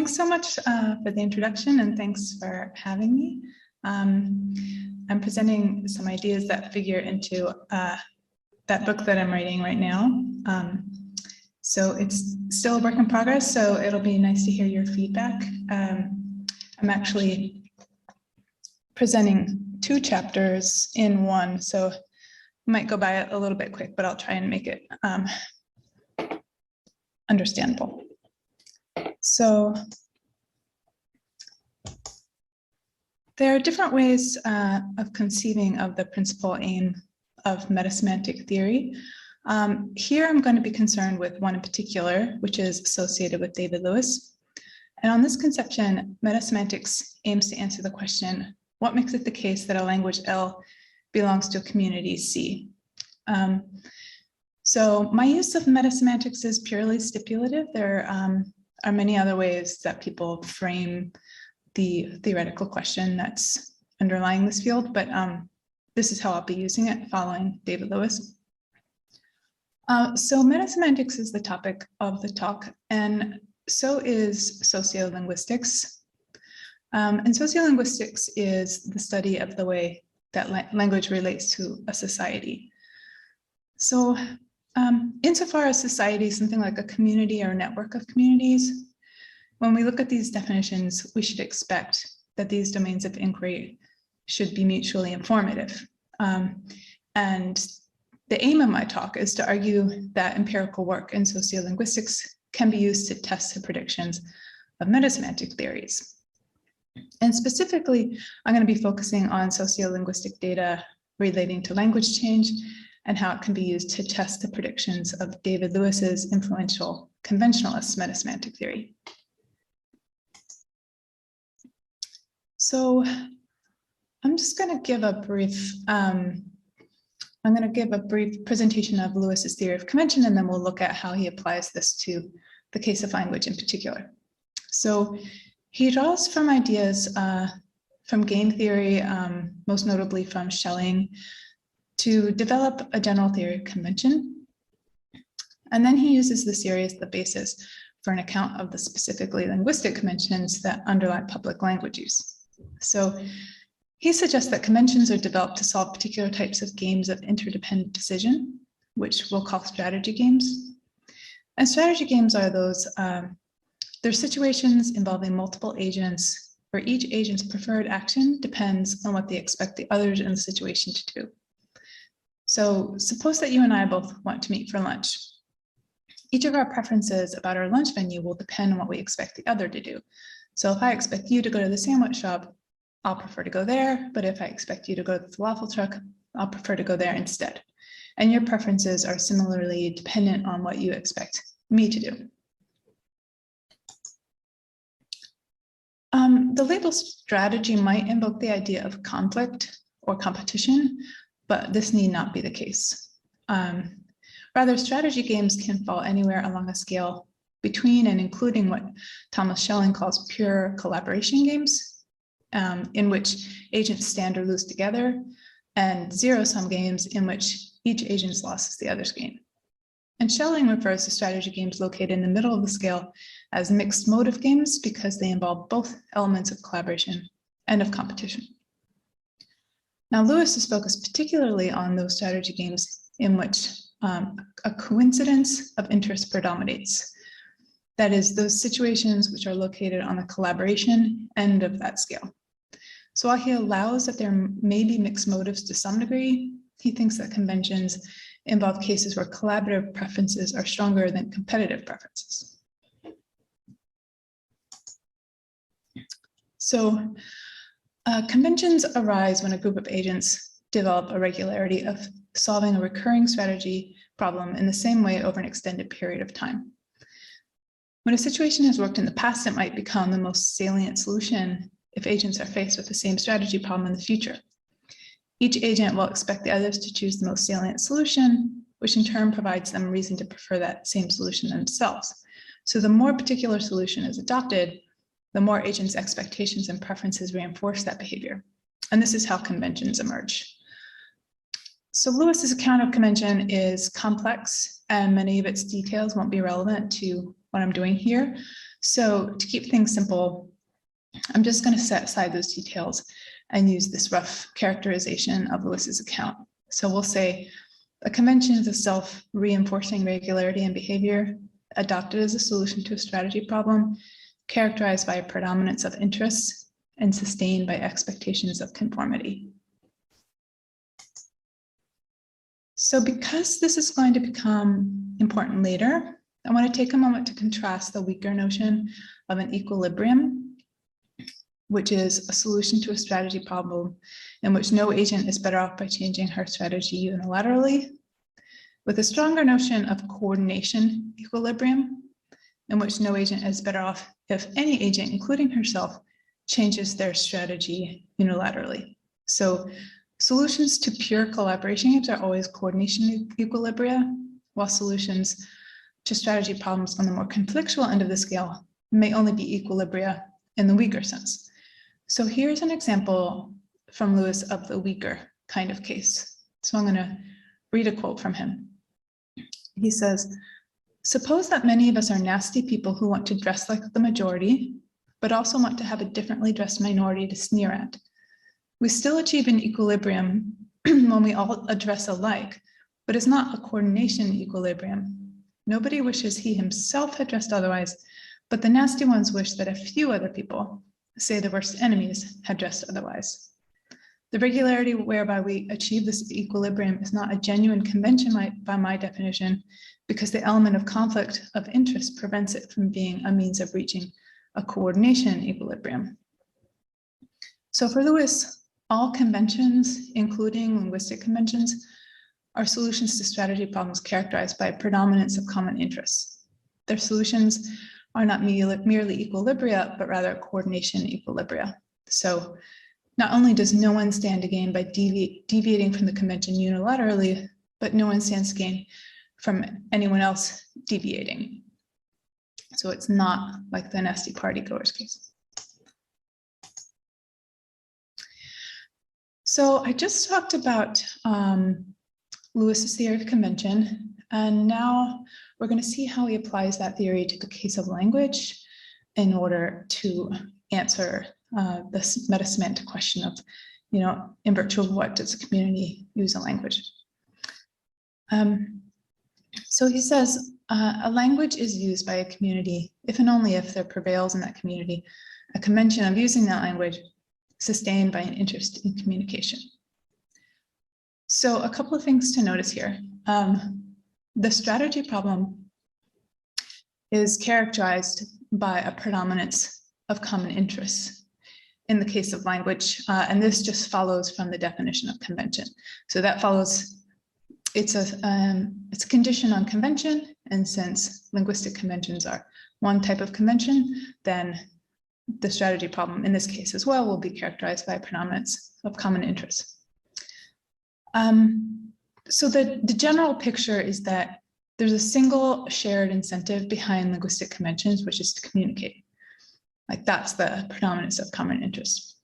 thanks so much for the introduction, and thanks for having me. I'm presenting some ideas that figure into that book that I'm writing right now. So it's still a work in progress, so it'll be nice to hear your feedback. I'm actually presenting 2 chapters in one, so I might go by it a little bit quick, but I'll try and make it understandable. So there are different ways of conceiving of the principal aim of metasemantic theory. Here I'm going to be concerned with one in particular, which is associated with David Lewis. And on this conception, metasemantics aims to answer the question, what makes it the case that a language L belongs to a community C? So my use of metasemantics is purely stipulative. There are many other ways that people frame the theoretical question that's underlying this field, but this is how I'll be using it following David Lewis. So metasemantics is the topic of the talk, and so is sociolinguistics. And sociolinguistics is the study of the way that language relates to a society. So insofar as society is something like a community or a network of communities, when we look at these definitions, we should expect that these domains of inquiry should be mutually informative. And the aim of my talk is to argue that empirical work in sociolinguistics can be used to test the predictions of metasemantic theories. And specifically, I'm going to be focusing on sociolinguistic data relating to language change and how it can be used to test the predictions of David Lewis's influential conventionalist metasemantic theory. So I'm just going to give a brief presentation of Lewis's theory of convention, and then we'll look at how he applies this to the case of language in particular. So he draws from ideas from game theory, most notably from Schelling, to develop a general theory of convention. And then he uses this theory as the basis for an account of the specifically linguistic conventions that underlie public language use. So he suggests that conventions are developed to solve particular types of games of interdependent decision, which we'll call strategy games. And strategy games are those, they're situations involving multiple agents where each agent's preferred action depends on what they expect the others in the situation to do. So suppose that you and I both want to meet for lunch. Each of our preferences about our lunch venue will depend on what we expect the other to do. So if I expect you to go to the sandwich shop, I'll prefer to go there, but if I expect you to go to the falafel truck, I'll prefer to go there instead. And your preferences are similarly dependent on what you expect me to do. The label strategy might invoke the idea of conflict or competition, but this need not be the case. Rather, strategy games can fall anywhere along a scale between and including what Thomas Schelling calls pure collaboration games, in which agents stand or lose together, and zero-sum games in which each agent's loss is the other's gain. And Schelling refers to strategy games located in the middle of the scale as mixed motive games because they involve both elements of collaboration and of competition. Now, Lewis is focused particularly on those strategy games in which a coincidence of interest predominates. That is, those situations which are located on the collaboration end of that scale. So while he allows that there may be mixed motives to some degree, he thinks that conventions involve cases where collaborative preferences are stronger than competitive preferences. So conventions arise when a group of agents develop a regularity of solving a recurring strategy problem in the same way over an extended period of time. When a situation has worked in the past, it might become the most salient solution if agents are faced with the same strategy problem in the future. Each agent will expect the others to choose the most salient solution, which in turn provides them a reason to prefer that same solution themselves. So the more particular solution is adopted, the more agents' expectations and preferences reinforce that behavior. And this is how conventions emerge. So Lewis's account of convention is complex, and many of its details won't be relevant to what I'm doing here. So to keep things simple, I'm just going to set aside those details and use this rough characterization of Lewis's account. So we'll say a convention is a self-reinforcing regularity in behavior adopted as a solution to a strategy problem, characterized by a predominance of interests and sustained by expectations of conformity. So because this is going to become important later, I want to take a moment to contrast the weaker notion of an equilibrium, which is a solution to a strategy problem in which no agent is better off by changing her strategy unilaterally, with a stronger notion of coordination equilibrium, in which no agent is better off if any agent, including herself, changes their strategy unilaterally. So solutions to pure collaboration games are always coordination equilibria, while solutions to strategy problems on the more conflictual end of the scale may only be equilibria in the weaker sense. So here's an example from Lewis of the weaker kind of case. So I'm going to read a quote from him. He says, "Suppose that many of us are nasty people who want to dress like the majority, but also want to have a differently dressed minority to sneer at. We still achieve an equilibrium when we all dress alike, but it's not a coordination equilibrium. Nobody wishes he himself had dressed otherwise, but the nasty ones wish that a few other people, say the worst enemies, had dressed otherwise. The regularity whereby we achieve this equilibrium is not a genuine convention by my definition, because the element of conflict of interest prevents it from being a means of reaching a coordination equilibrium." So for Lewis, all conventions, including linguistic conventions, are solutions to strategy problems characterized by a predominance of common interests. Their solutions are not merely equilibria, but rather coordination equilibria. So not only does no one stand to gain by deviating from the convention unilaterally, but no one stands to gain from anyone else deviating. So it's not like the nasty party goers case. So I just talked about Lewis's theory of convention, and now we're going to see how he applies that theory to the case of language in order to answer this metasemantic question of, in virtue of what does a community use a language? So he says, a language is used by a community if and only if there prevails in that community a convention of using that language sustained by an interest in communication. So a couple of things to notice here. The strategy problem is characterized by a predominance of common interests in the case of language, and this just follows from the definition of convention. So that follows, it's a condition on convention, and since linguistic conventions are one type of convention, then the strategy problem in this case as well will be characterized by a predominance of common interests. So the general picture is that there's a single shared incentive behind linguistic conventions, which is to communicate. Like that's the predominance of common interest.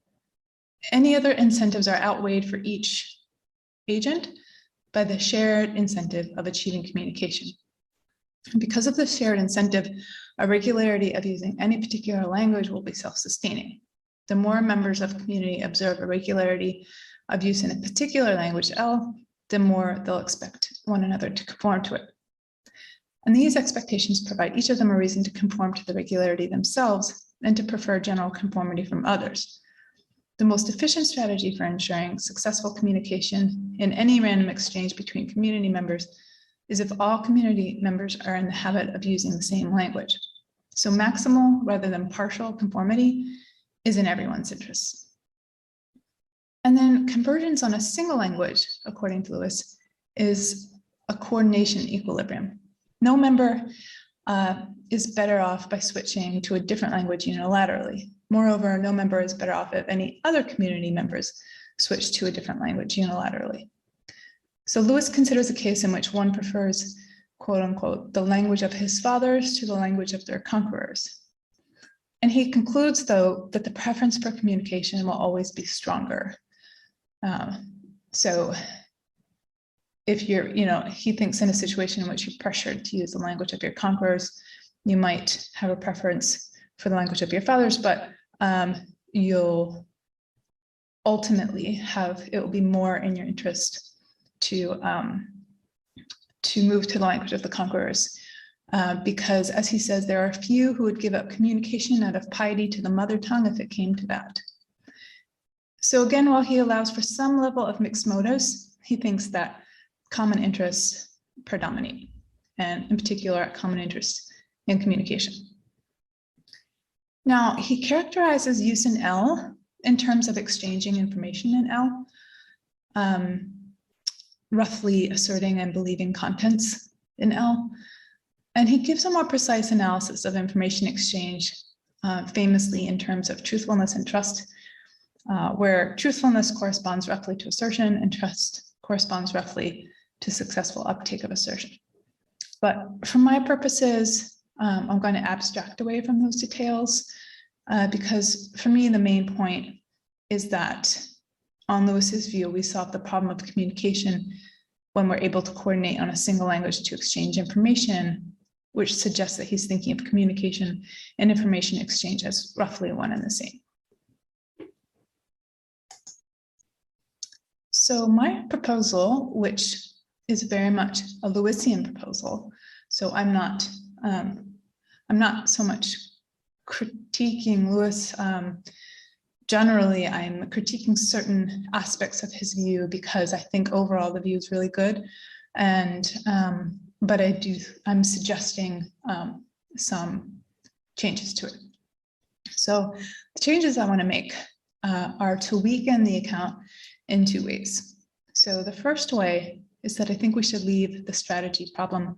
Any other incentives are outweighed for each agent by the shared incentive of achieving communication. And because of the shared incentive, a regularity of using any particular language will be self-sustaining. The more members of a community observe a regularity of use in a particular language L, the more they'll expect one another to conform to it. And these expectations provide each of them a reason to conform to the regularity themselves and to prefer general conformity from others. The most efficient strategy for ensuring successful communication in any random exchange between community members is if all community members are in the habit of using the same language. So maximal rather than partial conformity is in everyone's interests. And then convergence on a single language, according to Lewis, is a coordination equilibrium. No member is better off by switching to a different language unilaterally. Moreover, no member is better off if any other community members switch to a different language unilaterally. So Lewis considers a case in which one prefers, quote unquote, the language of his fathers to the language of their conquerors. And he concludes, though, that the preference for communication will always be stronger. So if you're, he thinks in a situation in which you're pressured to use the language of your conquerors, you might have a preference for the language of your fathers, but you'll ultimately it will be more in your interest to move to the language of the conquerors. Because, as he says, there are few who would give up communication out of piety to the mother tongue if it came to that. So again, while he allows for some level of mixed motives, he thinks that common interests predominate, and in particular, common interests in communication. Now, he characterizes use in L in terms of exchanging information in L, roughly asserting and believing contents in L. And he gives a more precise analysis of information exchange, famously in terms of truthfulness and trust, where truthfulness corresponds roughly to assertion and trust corresponds roughly to successful uptake of assertion. But for my purposes, I'm going to abstract away from those details because for me, the main point is that on Lewis's view, we solve the problem of communication when we're able to coordinate on a single language to exchange information, which suggests that he's thinking of communication and information exchange as roughly one and the same. So my proposal, which is very much a Lewisian proposal, so I'm not so much critiquing Lewis. Generally, I'm critiquing certain aspects of his view because I think overall the view is really good, and but I'm suggesting some changes to it. So the changes I want to make are to weaken the account in two ways. So the first way is that I think we should leave the strategy problem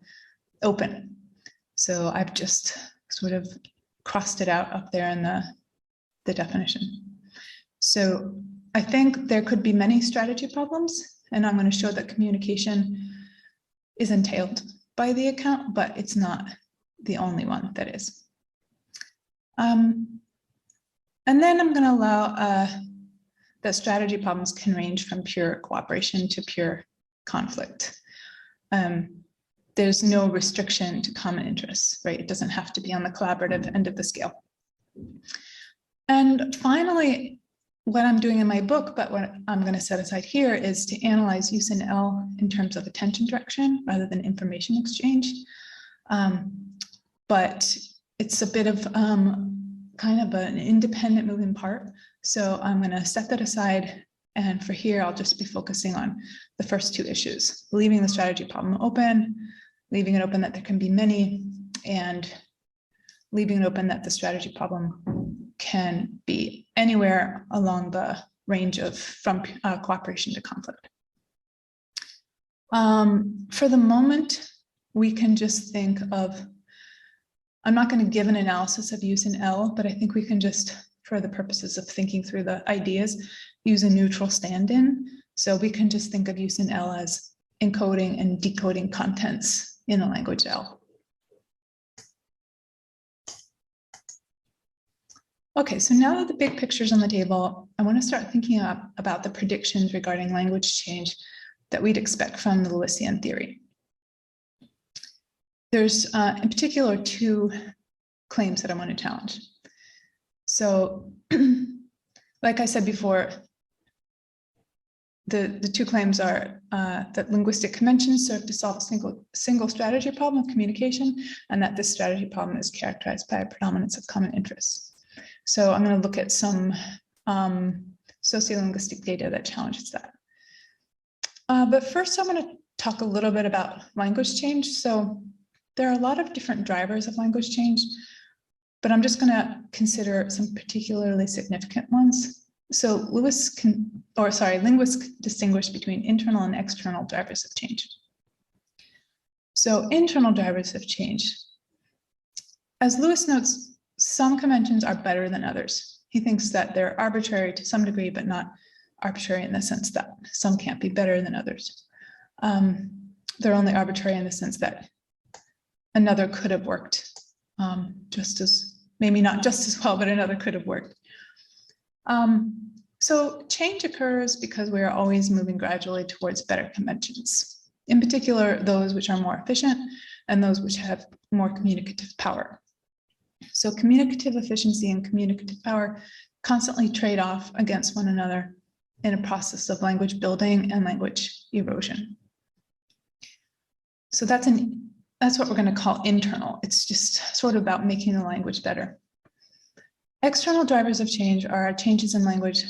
open. So I've just sort of crossed it out up there in the definition. So I think there could be many strategy problems, and I'm going to show that communication is entailed by the account, but it's not the only one that is. And then I'm going to allow that strategy problems can range from pure cooperation to pure conflict. There's no restriction to common interests, right? It doesn't have to be on the collaborative end of the scale. And finally, what I'm doing in my book, but what I'm going to set aside here is to analyze use in L in terms of attention direction rather than information exchange. But it's a bit of kind of an independent moving part. So I'm going to set that aside. And for here, I'll just be focusing on the first two issues, leaving the strategy problem open, leaving it open that there can be many, and leaving it open that the strategy problem can be anywhere along the range of from cooperation to conflict. For the moment, we can just think of, I'm not going to give an analysis of use in L, but I think we can just, for the purposes of thinking through the ideas, use a neutral stand-in. So we can just think of use in L as encoding and decoding contents in the language L. Okay, so now that the big picture's on the table, I want to start thinking about the predictions regarding language change that we'd expect from the Lewisian theory. There's in particular two claims that I want to challenge. So, like I said before, the two claims are that linguistic conventions serve to solve a single strategy problem of communication, and that this strategy problem is characterized by a predominance of common interests. So I'm going to look at some sociolinguistic data that challenges that. But first, I'm going to talk a little bit about language change. So there are a lot of different drivers of language change, but I'm just going to consider some particularly significant ones. So linguists distinguish between internal and external drivers of change. So internal drivers of change. As Lewis notes, some conventions are better than others. He thinks that they're arbitrary to some degree, but not arbitrary in the sense that some can't be better than others. They're only arbitrary in the sense that another could have worked just as, maybe not just as well, but another could have worked. So change occurs because we are always moving gradually towards better conventions, in particular, those which are more efficient and those which have more communicative power. So communicative efficiency and communicative power constantly trade off against one another in a process of language building and language erosion. So that's what we're going to call internal. It's just sort of about making the language better. External drivers of change are changes in language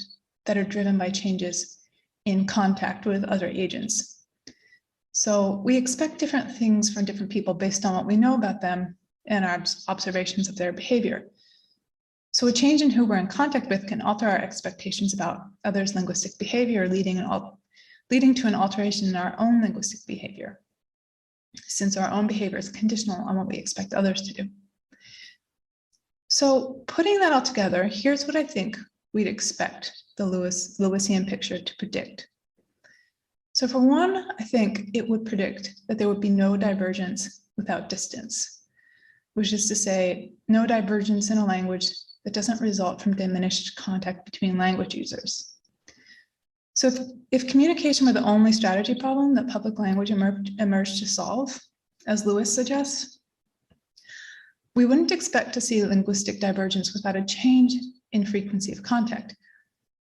that are driven by changes in contact with other agents. So we expect different things from different people based on what we know about them and our observations of their behavior. So a change in who we're in contact with can alter our expectations about others' linguistic behavior, leading to an alteration in our own linguistic behavior, since our own behavior is conditional on what we expect others to do. So putting that all together, here's what I think we'd expect the Lewisian picture to predict. So for one, I think it would predict that there would be no divergence without distance, which is to say, no divergence in a language that doesn't result from diminished contact between language users. So if communication were the only strategy problem that public language emerged to solve, as Lewis suggests, we wouldn't expect to see linguistic divergence without a change in frequency of contact.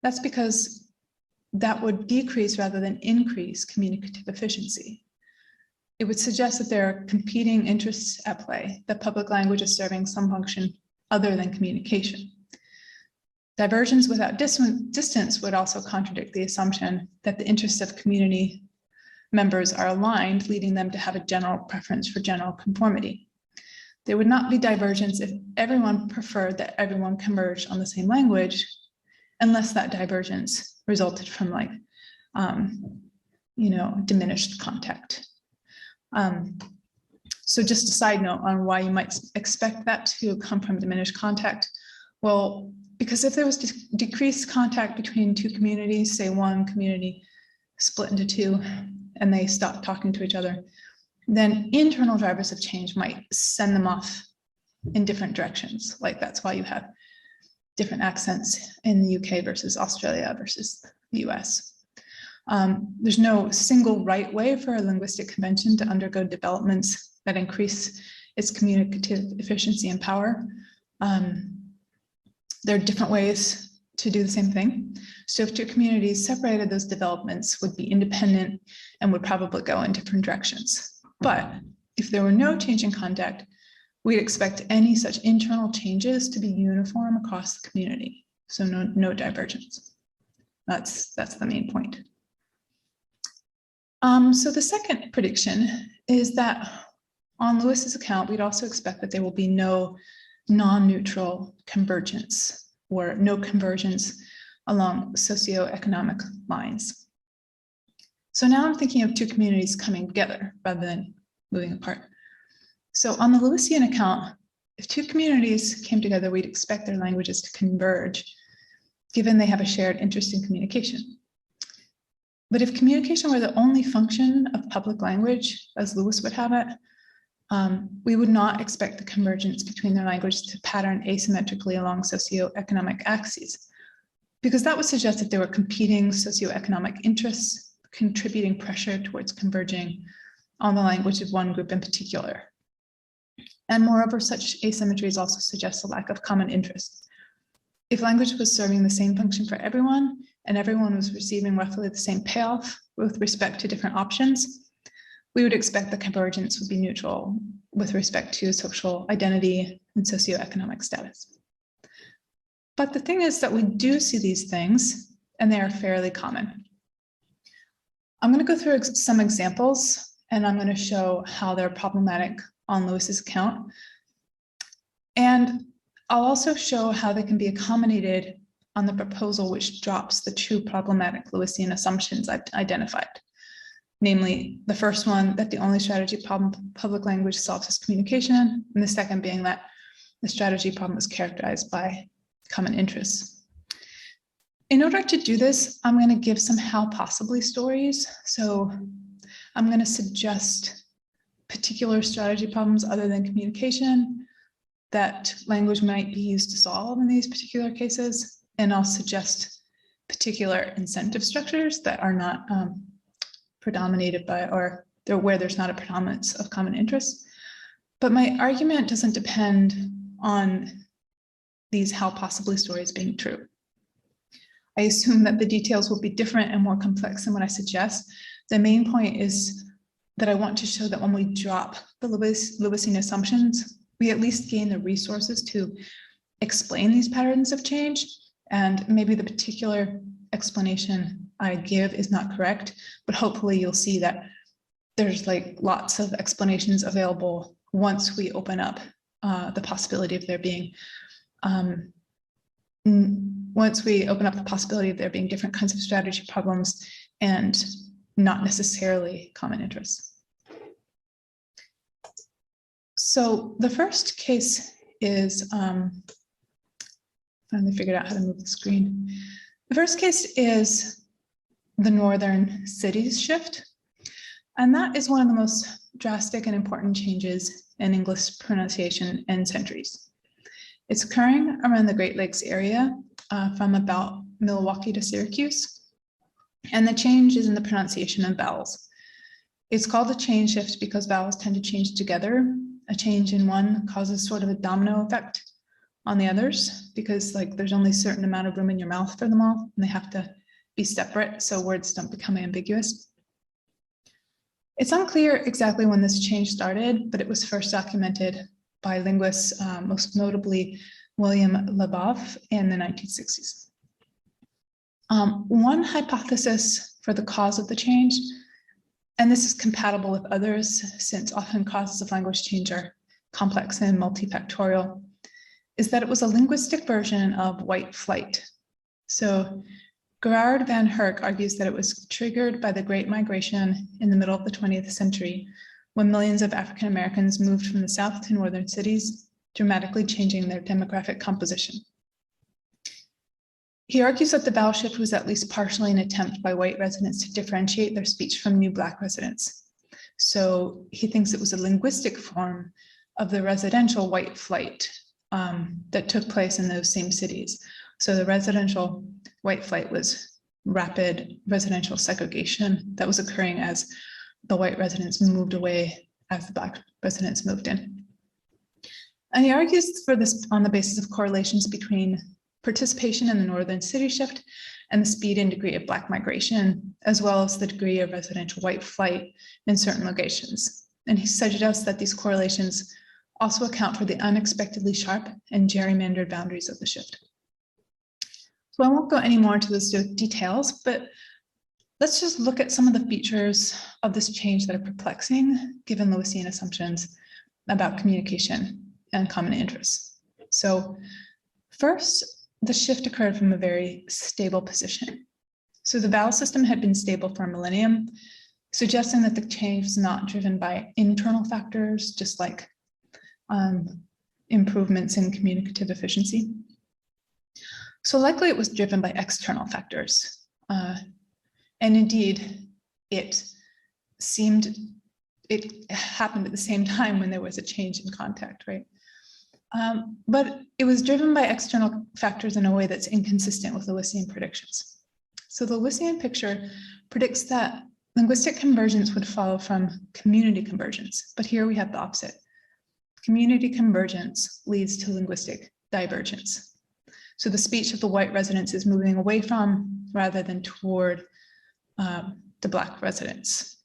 That's because that would decrease rather than increase communicative efficiency. It would suggest that there are competing interests at play, that public language is serving some function other than communication. Divergence without distance would also contradict the assumption that the interests of community members are aligned, leading them to have a general preference for general conformity. There would not be divergence if everyone preferred that everyone converge on the same language, unless that divergence resulted from diminished contact. So just a side note on why you might expect that to come from diminished contact. Well, because if there was decreased contact between two communities, say one community split into two and they stopped talking to each other, then internal drivers of change might send them off in different directions. Like that's why you have different accents in the UK versus Australia versus the US. There's no single right way for a linguistic convention to undergo developments that increase its communicative efficiency and power. There are different ways to do the same thing. So if two communities separated, those developments would be independent and would probably go in different directions. But if there were no change in contact, we'd expect any such internal changes to be uniform across the community. So no divergence. That's the main point. So the second prediction is that on Lewis's account, we'd also expect that there will be no non-neutral convergence or no convergence along socioeconomic lines. So now I'm thinking of two communities coming together rather than moving apart. So on the Lewisian account, if two communities came together, we'd expect their languages to converge, given they have a shared interest in communication. But if communication were the only function of public language, as Lewis would have it, we would not expect the convergence between their languages to pattern asymmetrically along socioeconomic axes, because that would suggest that there were competing socioeconomic interests contributing pressure towards converging on the language of one group in particular. And moreover, such asymmetries also suggest a lack of common interest. If language was serving the same function for everyone, and everyone was receiving roughly the same payoff with respect to different options, we would expect the convergence would be neutral with respect to social identity and socioeconomic status. But the thing is that we do see these things, and they are fairly common. I'm going to go through some examples, and I'm going to show how they're problematic on Lewis's account. And I'll also show how they can be accommodated on the proposal which drops the two problematic Lewisian assumptions I've identified. Namely, the first one, that the only strategy problem public language solves is communication, and the second being that the strategy problem is characterized by common interests. In order to do this, I'm going to give some how possibly stories. So I'm going to suggest particular strategy problems other than communication that language might be used to solve in these particular cases, and I'll suggest particular incentive structures that are not predominated by or where there's not a predominance of common interests. But my argument doesn't depend on these how possibly stories being true. I assume that the details will be different and more complex than what I suggest. The main point is that I want to show that when we drop the Lewisian assumptions, we at least gain the resources to explain these patterns of change. And maybe the particular explanation I give is not correct, but hopefully you'll see that there's like lots of explanations available once we open up the possibility of there being different kinds of strategy problems and not necessarily common interests. So the first case is, finally figured out how to move the screen. The first case is the northern cities shift. And that is one of the most drastic and important changes in English pronunciation in centuries. It's occurring around the Great Lakes area from about Milwaukee to Syracuse. And the change is in the pronunciation of vowels. It's called a chain shift because vowels tend to change together. A change in one causes sort of a domino effect on the others because like there's only a certain amount of room in your mouth for them all and they have to be separate so words don't become ambiguous. It's unclear exactly when this change started, but it was first documented by linguists, most notably William Labov in the 1960s. One hypothesis for the cause of the change, and this is compatible with others since often causes of language change are complex and multifactorial, is that it was a linguistic version of white flight. So Gerard van Herk argues that it was triggered by the Great Migration in the middle of the 20th century, when millions of African Americans moved from the South to northern cities, dramatically changing their demographic composition. He argues that the vowel shift was at least partially an attempt by white residents to differentiate their speech from new Black residents. So he thinks it was a linguistic form of the residential white flight that took place in those same cities. So the residential white flight was rapid residential segregation that was occurring as the white residents moved away as the Black residents moved in. And he argues for this on the basis of correlations between participation in the northern city shift and the speed and degree of Black migration, as well as the degree of residential white flight in certain locations. And he suggests that these correlations also account for the unexpectedly sharp and gerrymandered boundaries of the shift. So I won't go any more into those details, but let's just look at some of the features of this change that are perplexing, given Lewisian assumptions about communication and common interests. So first, the shift occurred from a very stable position. So the vowel system had been stable for a millennium, suggesting that the change was not driven by internal factors, just like improvements in communicative efficiency. So likely it was driven by external factors. And indeed, it happened at the same time when there was a change in contact, right? But it was driven by external factors in a way that's inconsistent with Lewisian predictions. So the Lewisian picture predicts that linguistic convergence would follow from community convergence, but here we have the opposite. Community convergence leads to linguistic divergence. So the speech of the white residents is moving away from rather than toward the Black residents.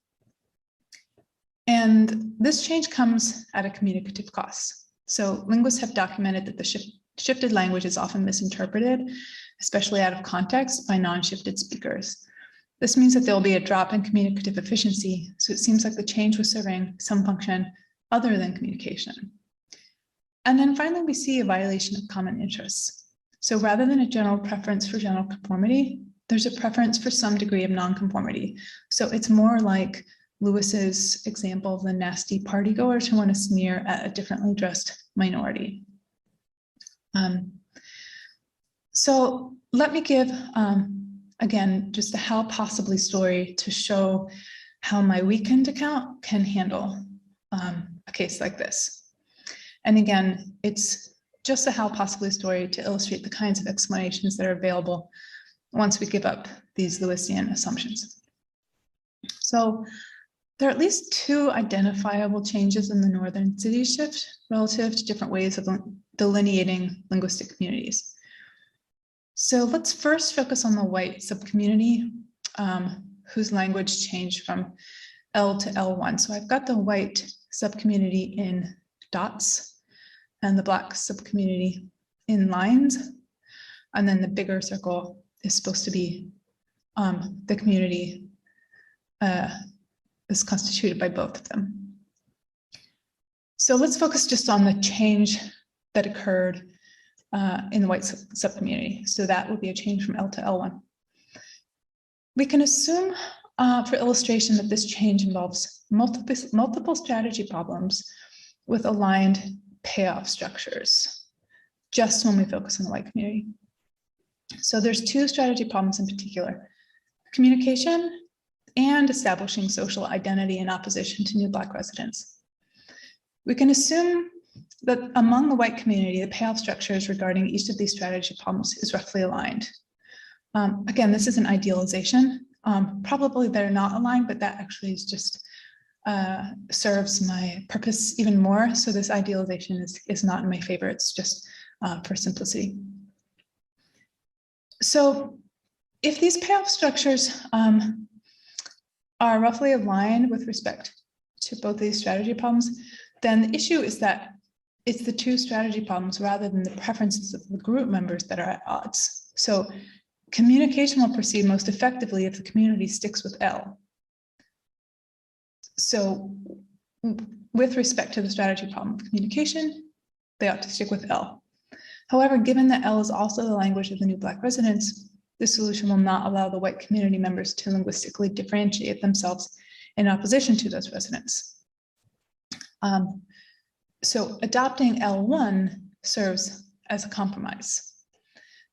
And this change comes at a communicative cost. So linguists have documented that the shifted language is often misinterpreted, especially out of context by non-shifted speakers. This means that there will be a drop in communicative efficiency. So it seems like the change was serving some function other than communication. And then finally, we see a violation of common interests. So rather than a general preference for general conformity, there's a preference for some degree of nonconformity. So it's more like Lewis's example of the nasty partygoers who want to sneer at a differently dressed minority. So let me give, again, just a how possibly story to show how my weekend account can handle a case like this. And again, it's just a how possibly story to illustrate the kinds of explanations that are available once we give up these Lewisian assumptions. So there are at least two identifiable changes in the northern city shift relative to different ways of delineating linguistic communities. So let's first focus on the white subcommunity, whose language changed from L to L1. So I've got the white subcommunity in dots and the black subcommunity in lines. And then the bigger circle is supposed to be the community is constituted by both of them. So let's focus just on the change that occurred in the white subcommunity. So that would be a change from L to L1. We can assume for illustration that this change involves multiple strategy problems with aligned payoff structures, just when we focus on the white community. So there's two strategy problems in particular: communication and establishing social identity in opposition to new Black residents. We can assume that among the white community, the payoff structures regarding each of these strategy problems is roughly aligned. Again, this is an idealization. Probably they're not aligned, but that actually is just serves my purpose even more. So this idealization is not in my favor. It's just for simplicity. So if these payoff structures are roughly aligned with respect to both these strategy problems, then the issue is that it's the two strategy problems rather than the preferences of the group members that are at odds. So communication will proceed most effectively if the community sticks with L. So with respect to the strategy problem of communication, they ought to stick with L. However, given that L is also the language of the new Black residents, this solution will not allow the white community members to linguistically differentiate themselves in opposition to those residents. So adopting L1 serves as a compromise.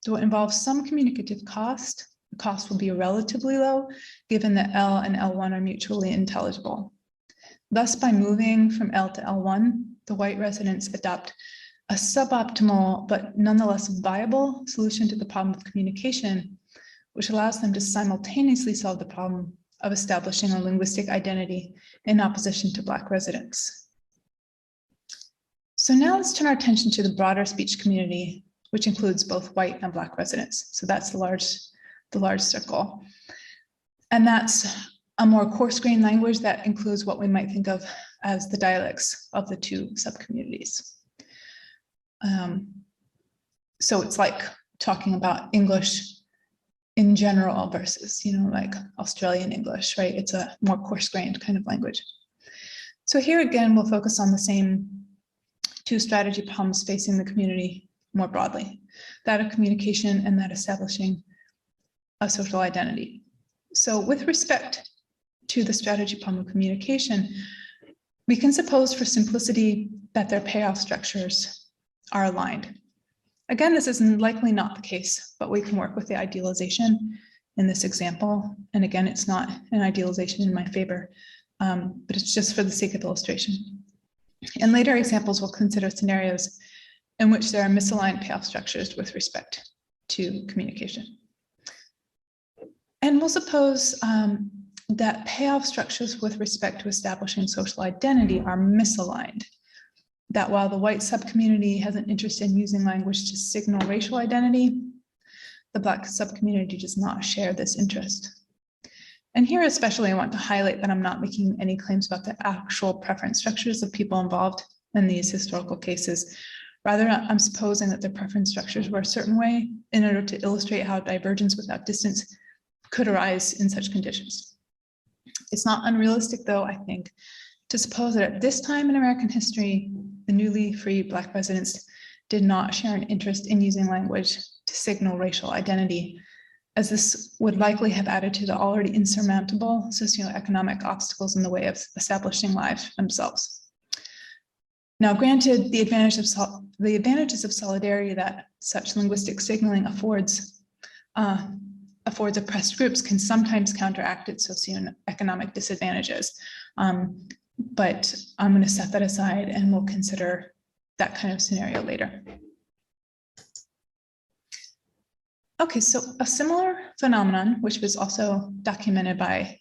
So it involves some communicative cost. The cost will be relatively low, given that L and L1 are mutually intelligible. Thus, by moving from L to L1, the white residents adopt a suboptimal but nonetheless viable solution to the problem of communication, which allows them to simultaneously solve the problem of establishing a linguistic identity in opposition to Black residents. So now let's turn our attention to the broader speech community, which includes both white and Black residents. So that's the large circle. And that's a more coarse-grained language that includes what we might think of as the dialects of the two subcommunities. So it's like talking about English in general versus, like Australian English, right? It's a more coarse-grained kind of language. So here again, we'll focus on the same two strategy problems facing the community more broadly, that of communication and that establishing a social identity. So with respect to the strategy problem of communication, we can suppose for simplicity that their payoff structures are aligned. Again, this is likely not the case, but we can work with the idealization in this example. And again, it's not an idealization in my favor, but it's just for the sake of illustration. In later examples, we'll consider scenarios in which there are misaligned payoff structures with respect to communication. And we'll suppose that payoff structures with respect to establishing social identity are misaligned. That while the white subcommunity has an interest in using language to signal racial identity, the Black subcommunity does not share this interest. And here especially I want to highlight that I'm not making any claims about the actual preference structures of people involved in these historical cases. Rather, I'm supposing that the preference structures were a certain way in order to illustrate how divergence without distance could arise in such conditions. It's not unrealistic, though, I think, to suppose that at this time in American history, the newly free Black residents did not share an interest in using language to signal racial identity, as this would likely have added to the already insurmountable socioeconomic obstacles in the way of establishing lives for themselves. Now, granted, the advantages of solidarity that such linguistic signaling affords oppressed groups can sometimes counteract its socioeconomic disadvantages. But I'm going to set that aside and we'll consider that kind of scenario later. Okay, so a similar phenomenon, which was also documented by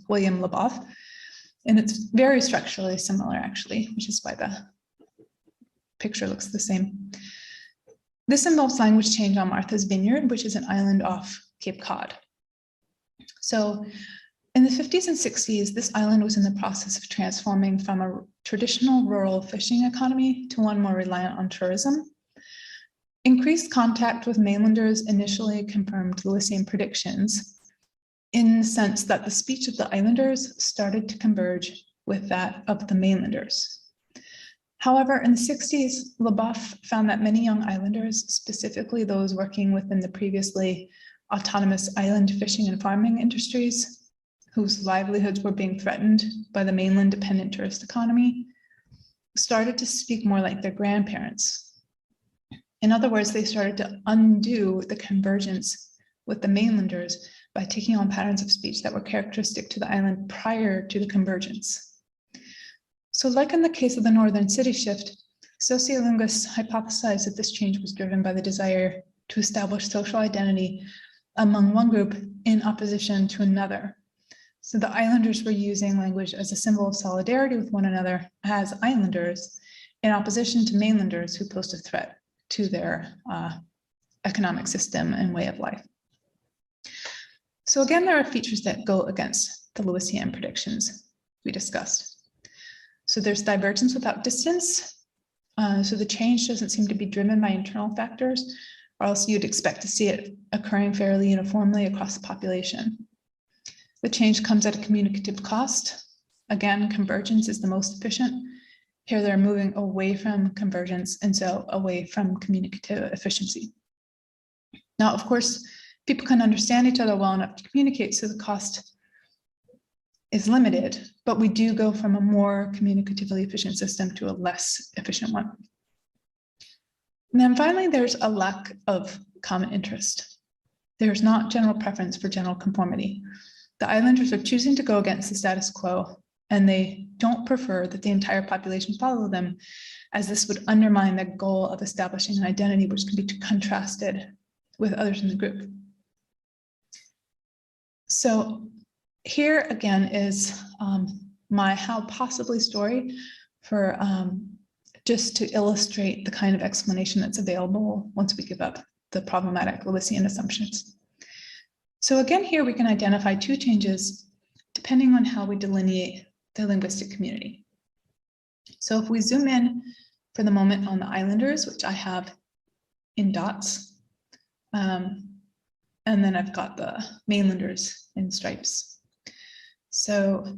William Leboff, And it's very structurally similar, actually, which is why the picture looks the same. This involves language change on Martha's Vineyard, which is an island off Cape Cod. So in the 50s and 60s, this island was in the process of transforming from a traditional rural fishing economy to one more reliant on tourism. Increased contact with mainlanders initially confirmed Lewisian predictions in the sense that the speech of the islanders started to converge with that of the mainlanders. However, in the 60s, LaBeouf found that many young islanders, specifically those working within the previously autonomous island fishing and farming industries, whose livelihoods were being threatened by the mainland-dependent tourist economy, started to speak more like their grandparents. In other words, they started to undo the convergence with the mainlanders by taking on patterns of speech that were characteristic to the island prior to the convergence. So like in the case of the Northern City Shift, sociolinguists hypothesized that this change was driven by the desire to establish social identity among one group in opposition to another. So the islanders were using language as a symbol of solidarity with one another as islanders in opposition to mainlanders who posed a threat to their economic system and way of life. So again, there are features that go against the Lewisian predictions we discussed. So there's divergence without distance. So the change doesn't seem to be driven by internal factors, or else you'd expect to see it occurring fairly uniformly across the population. The change comes at a communicative cost. Again, convergence is the most efficient. Here they're moving away from convergence and so away from communicative efficiency. Now, of course, people can understand each other well enough to communicate, so the cost is limited, but we do go from a more communicatively efficient system to a less efficient one. And then finally, there's a lack of common interest. There's not general preference for general conformity. The islanders are choosing to go against the status quo, and they don't prefer that the entire population follow them, as this would undermine the goal of establishing an identity which can be contrasted with others in the group. So here again is my how possibly story for just to illustrate the kind of explanation that's available once we give up the problematic Lewisian assumptions. So again, here we can identify two changes depending on how we delineate the linguistic community. So if we zoom in for the moment on the islanders, which I have in dots, and then I've got the mainlanders in stripes. So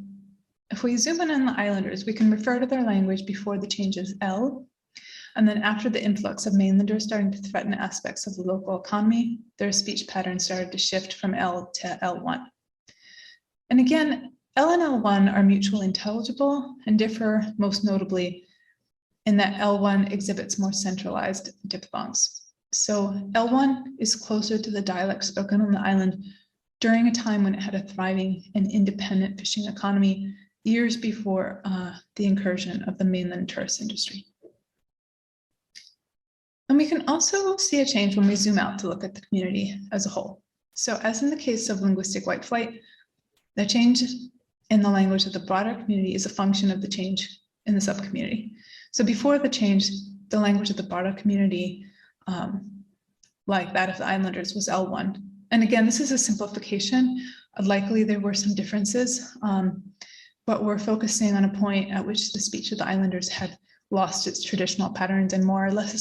if we zoom in on the islanders, we can refer to their language before the changes L, and then after the influx of mainlanders starting to threaten aspects of the local economy, their speech patterns started to shift from L to L1. And again, L and L1 are mutually intelligible and differ most notably in that L1 exhibits more centralized diphthongs. So L1 is closer to the dialect spoken on the island during a time when it had a thriving and independent fishing economy years before the incursion of the mainland tourist industry. And we can also see a change when we zoom out to look at the community as a whole. So as in the case of linguistic white flight, the change in the language of the broader community is a function of the change in the subcommunity. So before the change, the language of the broader community, like that of the islanders, was L1. And again, this is a simplification. Likely there were some differences, but we're focusing on a point at which the speech of the islanders had lost its traditional patterns and more or less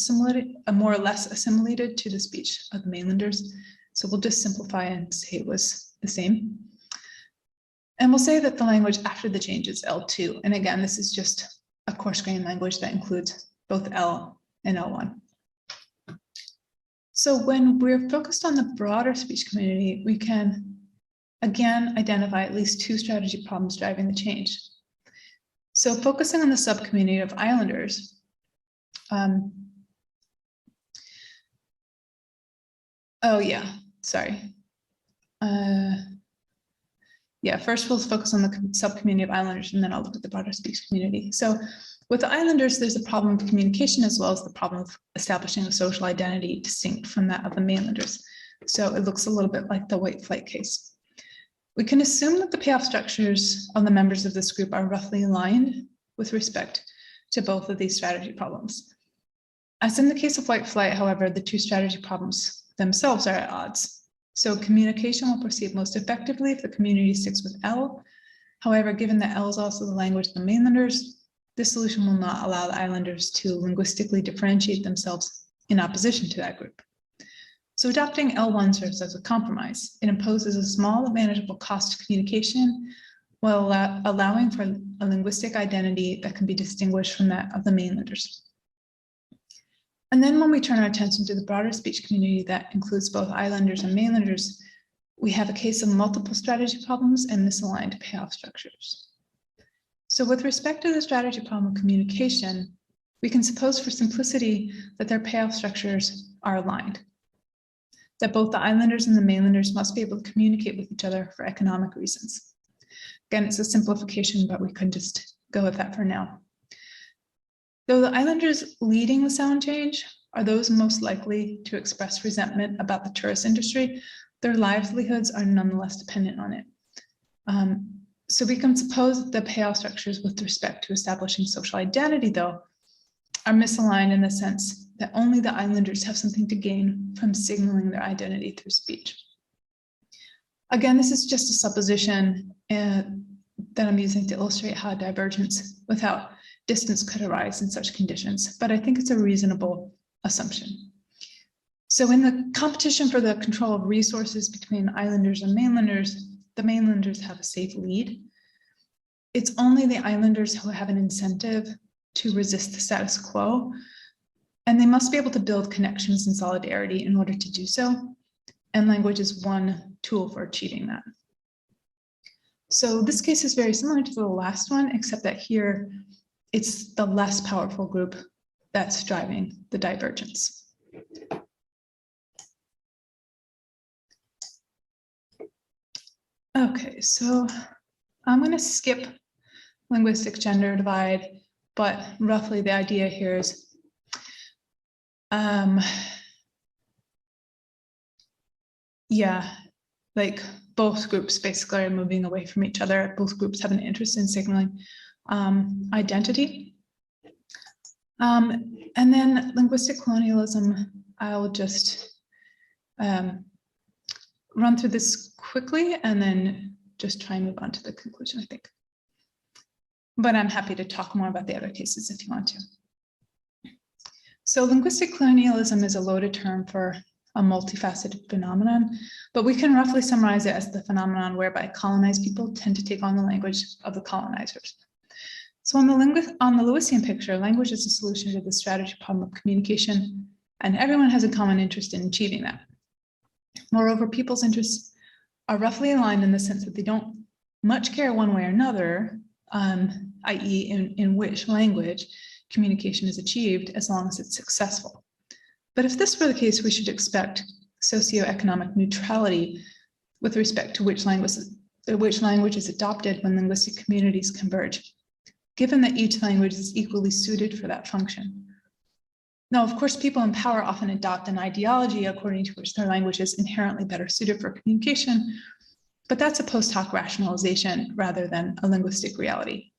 assimilated to the speech of the mainlanders. So we'll just simplify and say it was the same. And we'll say that the language after the change is L2. And again, this is just a coarse-grained language that includes both L and L1. So when we're focused on the broader speech community, we can again identify at least two strategy problems driving the change. So focusing on the subcommunity of islanders, first we'll focus on the subcommunity of islanders, and then I'll look at the broader speech community. So with the islanders, there's a problem of communication as well as the problem of establishing a social identity distinct from that of the mainlanders. So it looks a little bit like the white flight case. We can assume that the payoff structures of the members of this group are roughly aligned with respect to both of these strategy problems. As in the case of white flight, however, the two strategy problems themselves are at odds. So communication will proceed most effectively if the community sticks with L. However, given that L is also the language of the mainlanders, this solution will not allow the islanders to linguistically differentiate themselves in opposition to that group. So adopting L1 serves as a compromise. It imposes a small manageable cost to communication while allowing for a linguistic identity that can be distinguished from that of the mainlanders. And then when we turn our attention to the broader speech community that includes both islanders and mainlanders, we have a case of multiple strategy problems and misaligned payoff structures. So with respect to the strategy problem of communication, we can suppose for simplicity that their payoff structures are aligned, that both the islanders and the mainlanders must be able to communicate with each other for economic reasons. Again, it's a simplification, but we can just go with that for now. Though the islanders leading the sound change are those most likely to express resentment about the tourist industry, their livelihoods are nonetheless dependent on it. So we can suppose that the payoff structures with respect to establishing social identity, though, are misaligned in the sense that only the islanders have something to gain from signaling their identity through speech. Again, this is just a supposition that I'm using to illustrate how divergence without distance could arise in such conditions, but I think it's a reasonable assumption. So in the competition for the control of resources between islanders and mainlanders, the mainlanders have a safe lead. It's only the islanders who have an incentive to resist the status quo, and they must be able to build connections and solidarity in order to do so, and language is one tool for achieving that. So this case is very similar to the last one, except that here it's the less powerful group that's driving the divergence. Okay, so I'm going to skip linguistic gender divide, but roughly the idea here is yeah, like both groups basically are moving away from each other. Both groups have an interest in signaling identity. And then linguistic colonialism, I'll just run through this quickly and then just try and move on to the conclusion, I think. But I'm happy to talk more about the other cases if you want to. So linguistic colonialism is a loaded term for a multifaceted phenomenon, but we can roughly summarize it as the phenomenon whereby colonized people tend to take on the language of the colonizers. So on the Lewisian picture, language is a solution to the strategy problem of communication, and everyone has a common interest in achieving that. Moreover, people's interests are roughly aligned in the sense that they don't much care one way or another, i.e. in which language communication is achieved as long as it's successful. But if this were the case, we should expect socioeconomic neutrality with respect to which language is adopted when linguistic communities converge, given that each language is equally suited for that function. Now, of course, people in power often adopt an ideology according to which their language is inherently better suited for communication, but that's a post hoc rationalization rather than a linguistic reality.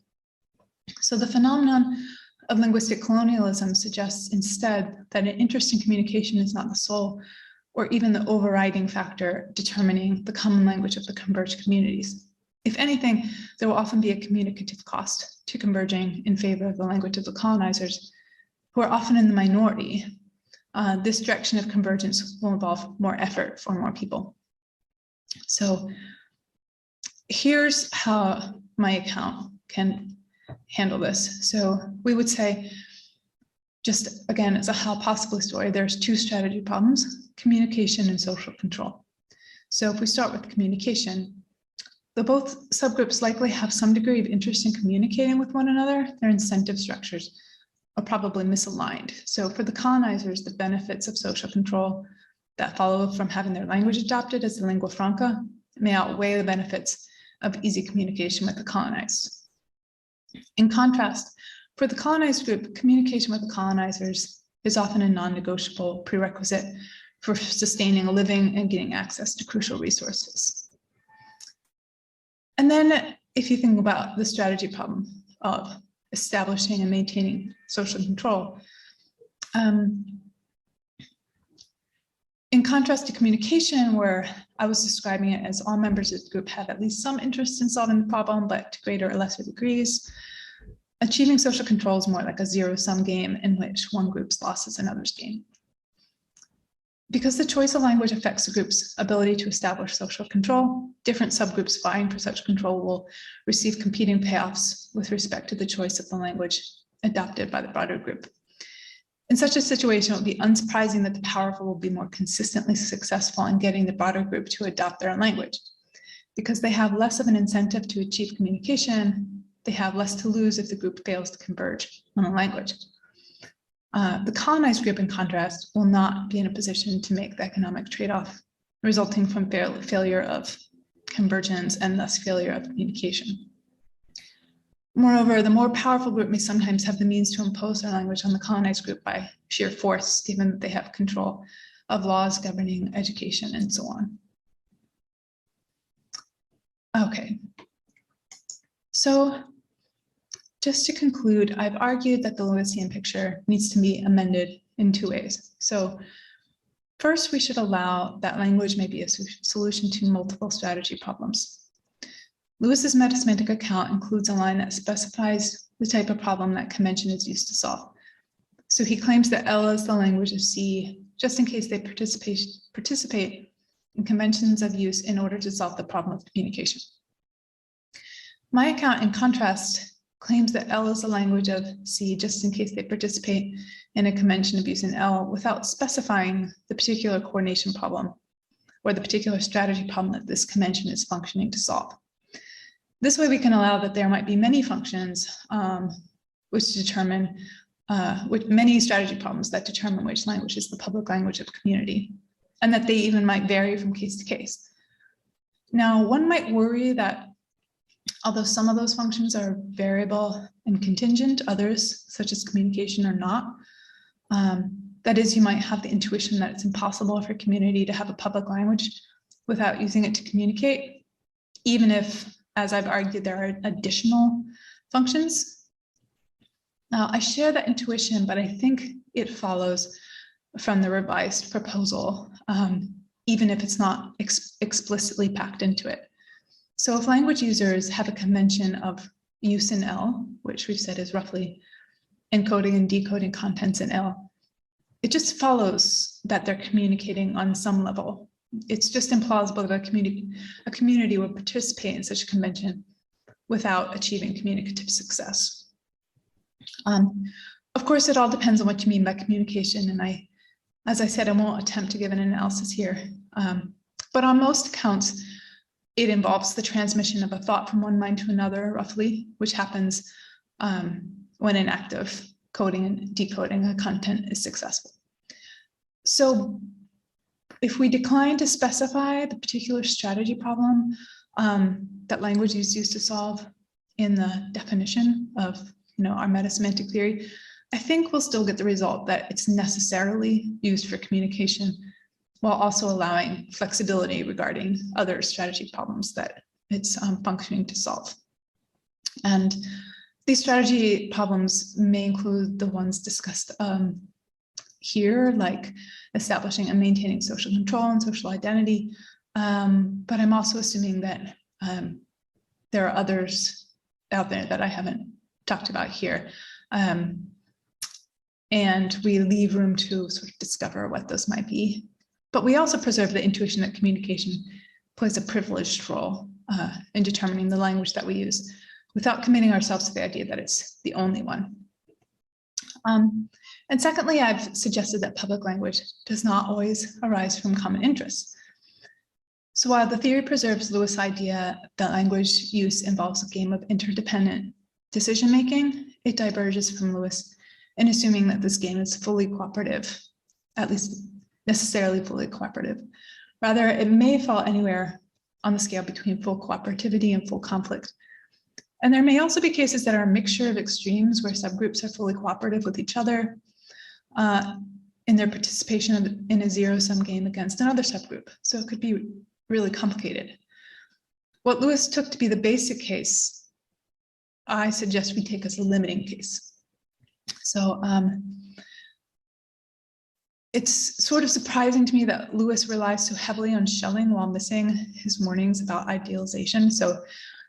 So the phenomenon of linguistic colonialism suggests instead that an interest in communication is not the sole or even the overriding factor determining the common language of the converged communities. If anything, there will often be a communicative cost to converging in favor of the language of the colonizers, who are often in the minority. This direction of convergence will involve more effort for more people. So here's how my account can handle this. So we would say, just again, as a how possibly story, there's two strategy problems, communication and social control. So if we start with communication, though both subgroups likely have some degree of interest in communicating with one another, their incentive structures are probably misaligned. So for the colonizers, the benefits of social control that follow from having their language adopted as the lingua franca may outweigh the benefits of easy communication with the colonized. In contrast, for the colonized group, communication with the colonizers is often a non-negotiable prerequisite for sustaining a living and getting access to crucial resources. And then if you think about the strategy problem of establishing and maintaining social control, in contrast to communication, where I was describing it as all members of the group have at least some interest in solving the problem, but to greater or lesser degrees, achieving social control is more like a zero-sum game in which one group's loss is another's gain. Because the choice of language affects the group's ability to establish social control, different subgroups vying for such control will receive competing payoffs with respect to the choice of the language adopted by the broader group. In such a situation, it would be unsurprising that the powerful will be more consistently successful in getting the broader group to adopt their own language. Because they have less of an incentive to achieve communication, they have less to lose if the group fails to converge on a language. The colonized group, in contrast, will not be in a position to make the economic trade-off resulting from failure of convergence and thus failure of communication. Moreover, the more powerful group may sometimes have the means to impose their language on the colonized group by sheer force, given that they have control of laws governing education and so on. Okay, so just to conclude, I've argued that the Lewisian picture needs to be amended in two ways. So first, we should allow that language may be a solution to multiple strategy problems. Lewis's metasemantic account includes a line that specifies the type of problem that convention is used to solve. So he claims that L is the language of C, just in case they participate in conventions of use in order to solve the problem of communication. My account, in contrast, claims that L is the language of C, just in case they participate in a convention of use in L without specifying the particular coordination problem or the particular strategy problem that this convention is functioning to solve. This way we can allow that there might be many functions which determine, many strategy problems that determine which language is the public language of the community, and that they even might vary from case to case. Now, one might worry that although some of those functions are variable and contingent, others, such as communication, are not. That is, you might have the intuition that it's impossible for a community to have a public language without using it to communicate, even if, as I've argued, there are additional functions. Now, I share that intuition, but I think it follows from the revised proposal, even if it's not explicitly packed into it. So if language users have a convention of use in L, which we've said is roughly encoding and decoding contents in L, it just follows that they're communicating on some level. It's just implausible that a community would participate in such a convention without achieving communicative success. Of course, it all depends on what you mean by communication, and as I said, I won't attempt to give an analysis here. But on most accounts, it involves the transmission of a thought from one mind to another, roughly, which happens when an act of coding and decoding a content is successful. So if we decline to specify the particular strategy problem that language is used to solve in the definition of our metasemantic theory, I think we'll still get the result that it's necessarily used for communication, while also allowing flexibility regarding other strategy problems that it's functioning to solve. And these strategy problems may include the ones discussed here, like establishing and maintaining social control and social identity. But I'm also assuming that there are others out there that I haven't talked about here. And we leave room to sort of discover what those might be. But we also preserve the intuition that communication plays a privileged role in determining the language that we use, without committing ourselves to the idea that it's the only one. And secondly, I've suggested that public language does not always arise from common interests. So while the theory preserves Lewis' idea that language use involves a game of interdependent decision-making, it diverges from Lewis in assuming that this game is fully cooperative, at least necessarily fully cooperative. Rather, it may fall anywhere on the scale between full cooperativity and full conflict. And there may also be cases that are a mixture of extremes where subgroups are fully cooperative with each other in their participation in a zero-sum game against another subgroup. So it could be really complicated. what Lewis took to be the basic case, I suggest we take as a limiting case. So it's sort of surprising to me that Lewis relies so heavily on Schelling while missing his warnings about idealization. So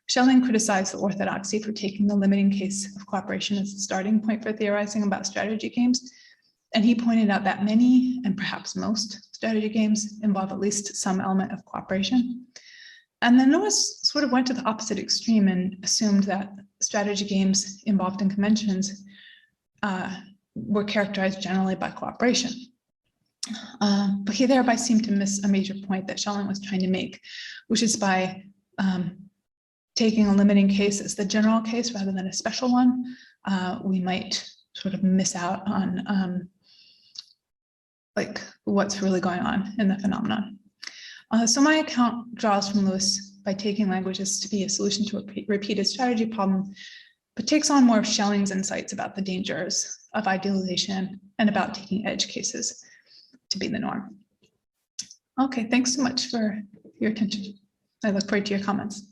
Schelling criticized the orthodoxy for taking the limiting case of cooperation as the starting point for theorizing about strategy games. And he pointed out that many, and perhaps most, strategy games involve at least some element of cooperation. And then Lewis sort of went to the opposite extreme and assumed that strategy games involved in conventions were characterized generally by cooperation. But he thereby seemed to miss a major point that Schelling was trying to make, which is by taking a limiting case as the general case rather than a special one, we might sort of miss out on like what's really going on in the phenomenon. So my account draws from Lewis by taking languages to be a solution to a repeated strategy problem, but takes on more of Schelling's insights about the dangers of idealization and about taking edge cases to be the norm. Okay, thanks so much for your attention. I look forward to your comments.